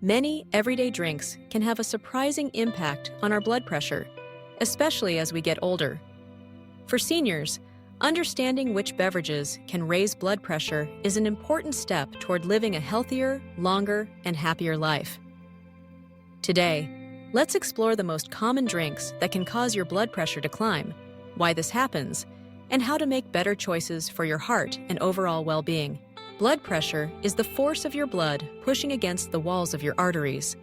Many everyday drinks can have a surprising impact on our blood pressure, especially as we get older. For seniors, understanding which beverages can raise blood pressure is an important step toward living a healthier, longer, and happier life. Today, let's explore the most common drinks that can cause your blood pressure to climb, why this happens, and how to make better choices for your heart and overall well-being. Blood pressure is the force of your blood pushing against the walls of your arteries.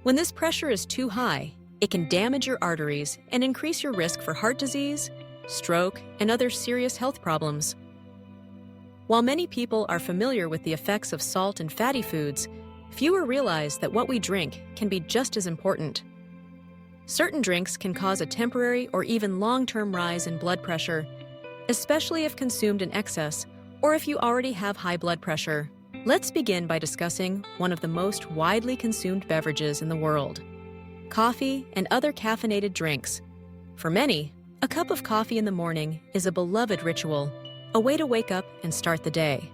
When this pressure is too high, it can damage your arteries and increase your risk for heart disease, stroke, and other serious health problems. While many people are familiar with the effects of salt and fatty foods, fewer realize that what we drink can be just as important. Certain drinks can cause a temporary or even long-term rise in blood pressure, especially if consumed in excess or if you already have high blood pressure. Let's begin by discussing one of the most widely consumed beverages in the world: coffee and other caffeinated drinks. For many, a cup of coffee in the morning is a beloved ritual, a way to wake up and start the day.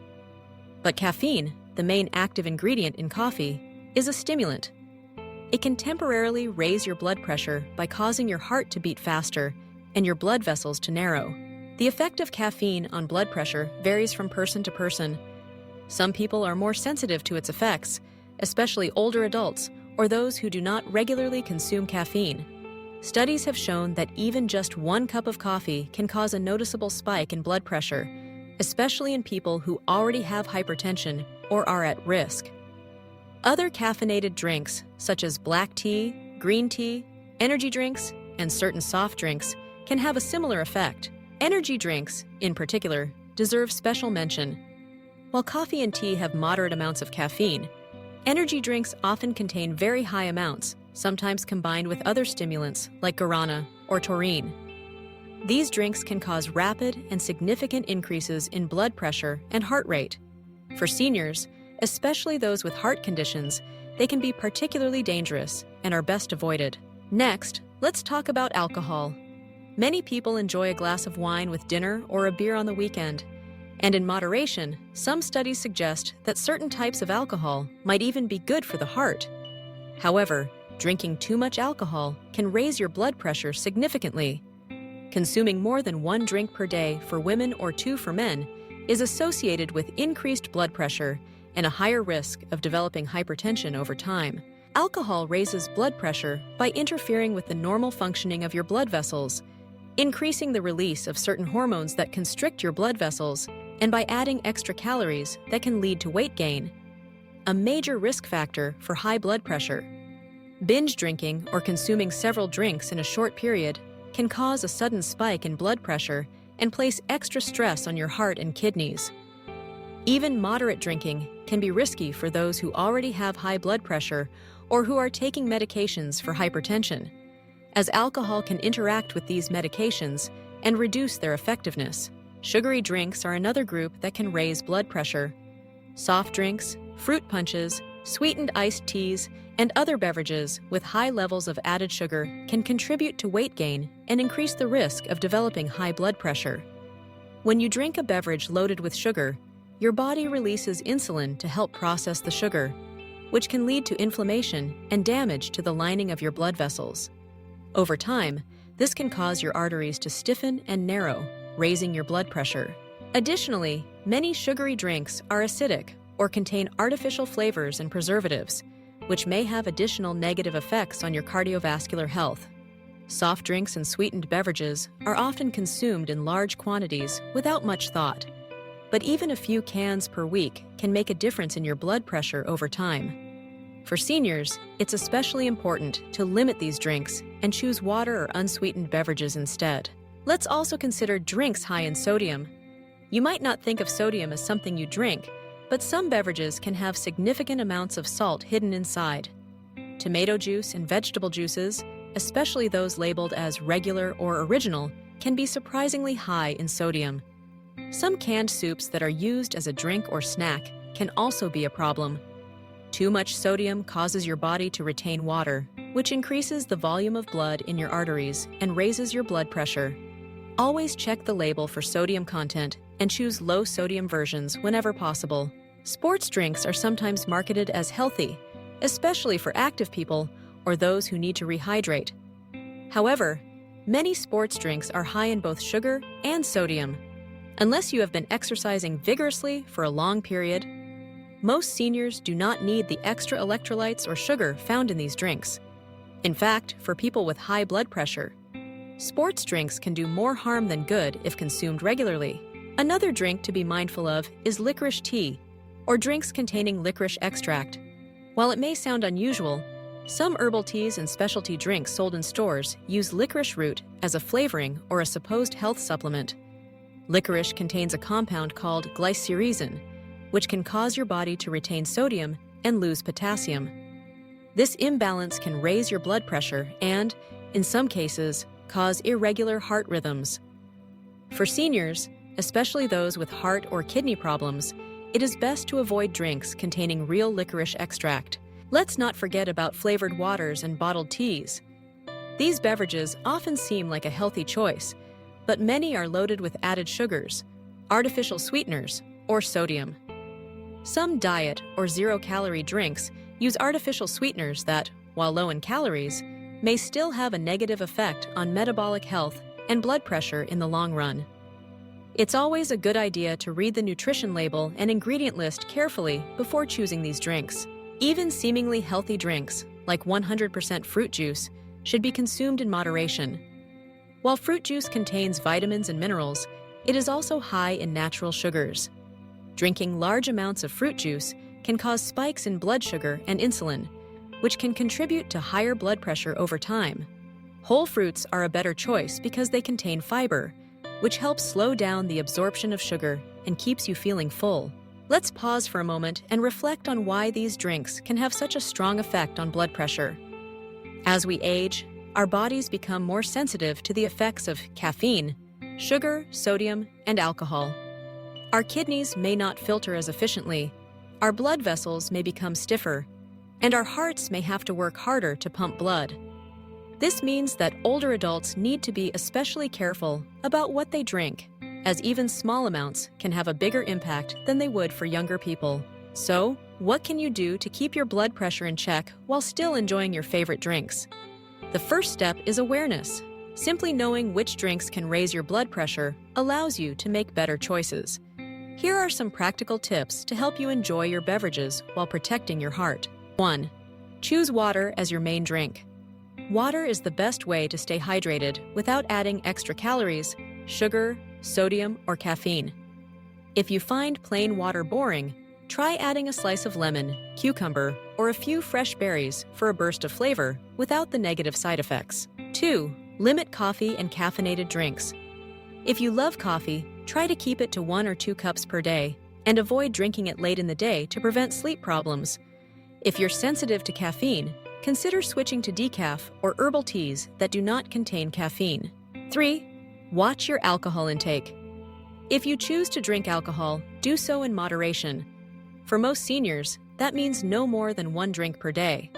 But caffeine, the main active ingredient in coffee, is a stimulant. It can temporarily raise your blood pressure by causing your heart to beat faster and your blood vessels to narrow. The effect of caffeine on blood pressure varies from person to person. Some people are more sensitive to its effects, especially older adults or those who do not regularly consume caffeine. Studies have shown that even just one cup of coffee can cause a noticeable spike in blood pressure, especially in people who already have hypertension or are at risk. Other caffeinated drinks, such as black tea, green tea, energy drinks, and certain soft drinks, can have a similar effect. Energy drinks, in particular, deserve special mention. While coffee and tea have moderate amounts of caffeine, energy drinks often contain very high amounts, sometimes combined with other stimulants like guarana or taurine. These drinks can cause rapid and significant increases in blood pressure and heart rate. For seniors, especially those with heart conditions, they can be particularly dangerous and are best avoided. Next, let's talk about alcohol. Many people enjoy a glass of wine with dinner or a beer on the weekend. And in moderation, some studies suggest that certain types of alcohol might even be good for the heart. However, drinking too much alcohol can raise your blood pressure significantly. Consuming more than one drink per day for women or two for men is associated with increased blood pressure and a higher risk of developing hypertension over time. Alcohol raises blood pressure by interfering with the normal functioning of your blood vessels, increasing the release of certain hormones that constrict your blood vessels, and by adding extra calories that can lead to weight gain, a major risk factor for high blood pressure. Binge drinking or consuming several drinks in a short period can cause a sudden spike in blood pressure and place extra stress on your heart and kidneys. Even moderate drinking can be risky for those who already have high blood pressure or who are taking medications for hypertension, as alcohol can interact with these medications and reduce their effectiveness. Sugary drinks are another group that can raise blood pressure. Soft drinks, fruit punches, sweetened iced teas, and other beverages with high levels of added sugar can contribute to weight gain and increase the risk of developing high blood pressure. When you drink a beverage loaded with sugar, your body releases insulin to help process the sugar, which can lead to inflammation and damage to the lining of your blood vessels. Over time, this can cause your arteries to stiffen and narrow, raising your blood pressure. Additionally, many sugary drinks are acidic or contain artificial flavors and preservatives, which may have additional negative effects on your cardiovascular health. Soft drinks and sweetened beverages are often consumed in large quantities without much thought, but even a few cans per week can make a difference in your blood pressure over time. For seniors, it's especially important to limit these drinks and choose water or unsweetened beverages instead. Let's also consider drinks high in sodium. You might not think of sodium as something you drink, but some beverages can have significant amounts of salt hidden inside. Tomato juice and vegetable juices, especially those labeled as regular or original, can be surprisingly high in sodium. Some canned soups that are used as a drink or snack can also be a problem. Too much sodium causes your body to retain water, which increases the volume of blood in your arteries and raises your blood pressure. Always check the label for sodium content and choose low-sodium versions whenever possible. Sports drinks are sometimes marketed as healthy, especially for active people or those who need to rehydrate. However, many sports drinks are high in both sugar and sodium. Unless you have been exercising vigorously for a long period, most seniors do not need the extra electrolytes or sugar found in these drinks. In fact, for people with high blood pressure, sports drinks can do more harm than good if consumed regularly. Another drink to be mindful of is licorice tea, or drinks containing licorice extract. While it may sound unusual, some herbal teas and specialty drinks sold in stores use licorice root as a flavoring or a supposed health supplement. Licorice contains a compound called glycyrrhizin, which can cause your body to retain sodium and lose potassium. This imbalance can raise your blood pressure and, in some cases, cause irregular heart rhythms. For seniors, especially those with heart or kidney problems, it is best to avoid drinks containing real licorice extract. Let's not forget about flavored waters and bottled teas. These beverages often seem like a healthy choice, but many are loaded with added sugars, artificial sweeteners, or sodium. Some diet or zero-calorie drinks use artificial sweeteners that, while low in calories, may still have a negative effect on metabolic health and blood pressure in the long run. It's always a good idea to read the nutrition label and ingredient list carefully before choosing these drinks. Even seemingly healthy drinks, like 100% fruit juice, should be consumed in moderation. While fruit juice contains vitamins and minerals, it is also high in natural sugars. Drinking large amounts of fruit juice can cause spikes in blood sugar and insulin, which can contribute to higher blood pressure over time. Whole fruits are a better choice because they contain fiber, which helps slow down the absorption of sugar and keeps you feeling full. Let's pause for a moment and reflect on why these drinks can have such a strong effect on blood pressure. As we age, our bodies become more sensitive to the effects of caffeine, sugar, sodium, and alcohol. Our kidneys may not filter as efficiently, our blood vessels may become stiffer, and our hearts may have to work harder to pump blood. This means that older adults need to be especially careful about what they drink, as even small amounts can have a bigger impact than they would for younger people. So, what can you do to keep your blood pressure in check while still enjoying your favorite drinks? The first step is awareness. Simply knowing which drinks can raise your blood pressure allows you to make better choices. Here are some practical tips to help you enjoy your beverages while protecting your heart. 1. Choose water as your main drink. Water is the best way to stay hydrated without adding extra calories, sugar, sodium, or caffeine. If you find plain water boring, try adding a slice of lemon, cucumber, or a few fresh berries for a burst of flavor without the negative side effects. 2. Limit coffee and caffeinated drinks. If you love coffee, try to keep it to 1 or 2 cups per day and avoid drinking it late in the day to prevent sleep problems. If you're sensitive to caffeine, consider switching to decaf or herbal teas that do not contain caffeine. 3. Watch your alcohol intake. If you choose to drink alcohol, do so in moderation. For most seniors, that means no more than 1 drink per day.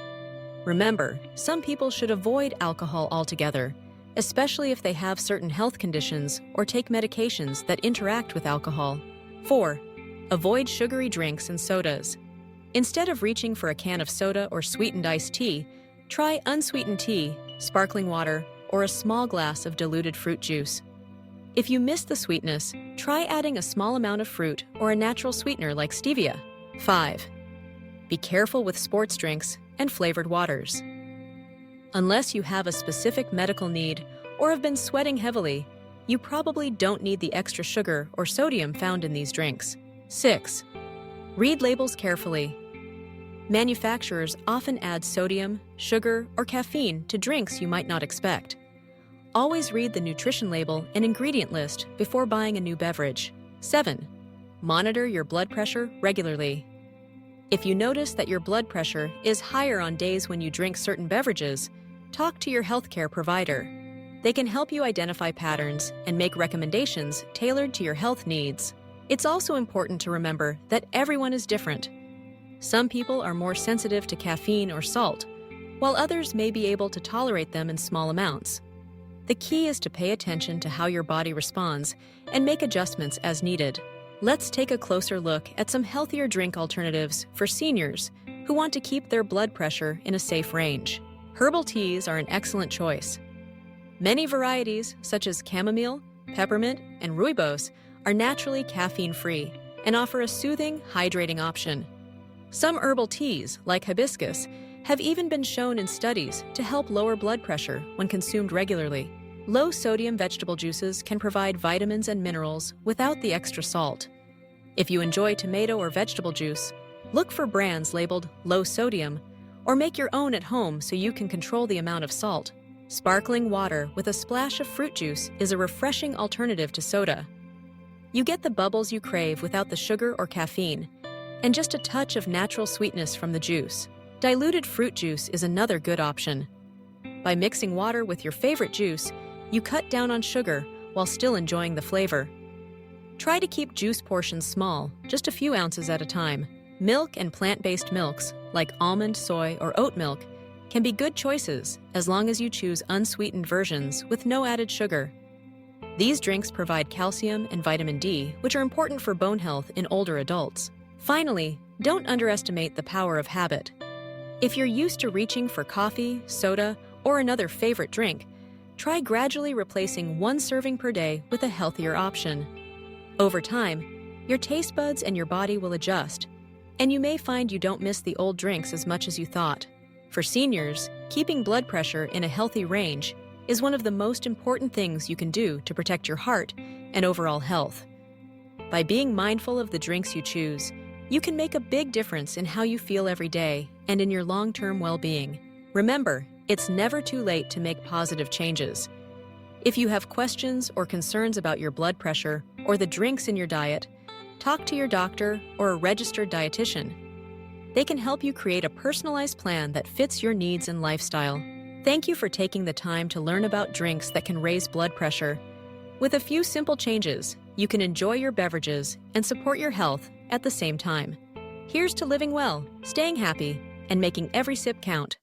Remember, some people should avoid alcohol altogether, especially if they have certain health conditions or take medications that interact with alcohol. 4. Avoid sugary drinks and sodas. Instead of reaching for a can of soda or sweetened iced tea, try unsweetened tea, sparkling water, or a small glass of diluted fruit juice. If you miss the sweetness, try adding a small amount of fruit or a natural sweetener like stevia. 5. Be careful with sports drinks and flavored waters. Unless you have a specific medical need or have been sweating heavily, you probably don't need the extra sugar or sodium found in these drinks. 6. Read labels carefully. Manufacturers often add sodium, sugar, or caffeine to drinks you might not expect. Always read the nutrition label and ingredient list before buying a new beverage. 7. Monitor your blood pressure regularly. If you notice that your blood pressure is higher on days when you drink certain beverages, talk to your healthcare provider. They can help you identify patterns and make recommendations tailored to your health needs. It's also important to remember that everyone is different. Some people are more sensitive to caffeine or salt, while others may be able to tolerate them in small amounts. The key is to pay attention to how your body responds and make adjustments as needed. Let's take a closer look at some healthier drink alternatives for seniors who want to keep their blood pressure in a safe range. Herbal teas are an excellent choice. Many varieties, such as chamomile, peppermint, and rooibos, are naturally caffeine-free and offer a soothing, hydrating option. Some herbal teas, like hibiscus, have even been shown in studies to help lower blood pressure when consumed regularly. Low-sodium vegetable juices can provide vitamins and minerals without the extra salt. If you enjoy tomato or vegetable juice, look for brands labeled low sodium, or make your own at home so you can control the amount of salt. Sparkling water with a splash of fruit juice is a refreshing alternative to soda. You get the bubbles you crave without the sugar or caffeine, and just a touch of natural sweetness from the juice. Diluted fruit juice is another good option. By mixing water with your favorite juice, you cut down on sugar while still enjoying the flavor. Try to keep juice portions small, just a few ounces at a time. Milk and plant-based milks, like almond, soy, or oat milk, can be good choices as long as you choose unsweetened versions with no added sugar. These drinks provide calcium and vitamin D, which are important for bone health in older adults. Finally, don't underestimate the power of habit. If you're used to reaching for coffee, soda, or another favorite drink, try gradually replacing one serving per day with a healthier option. Over time, your taste buds and your body will adjust, and you may find you don't miss the old drinks as much as you thought. For seniors, keeping blood pressure in a healthy range is one of the most important things you can do to protect your heart and overall health. By being mindful of the drinks you choose, you can make a big difference in how you feel every day and in your long-term well-being. Remember, it's never too late to make positive changes. If you have questions or concerns about your blood pressure or the drinks in your diet, talk to your doctor or a registered dietitian. They can help you create a personalized plan that fits your needs and lifestyle. Thank you for taking the time to learn about drinks that can raise blood pressure. With a few simple changes, you can enjoy your beverages and support your health at the same time. Here's to living well, staying happy, and making every sip count.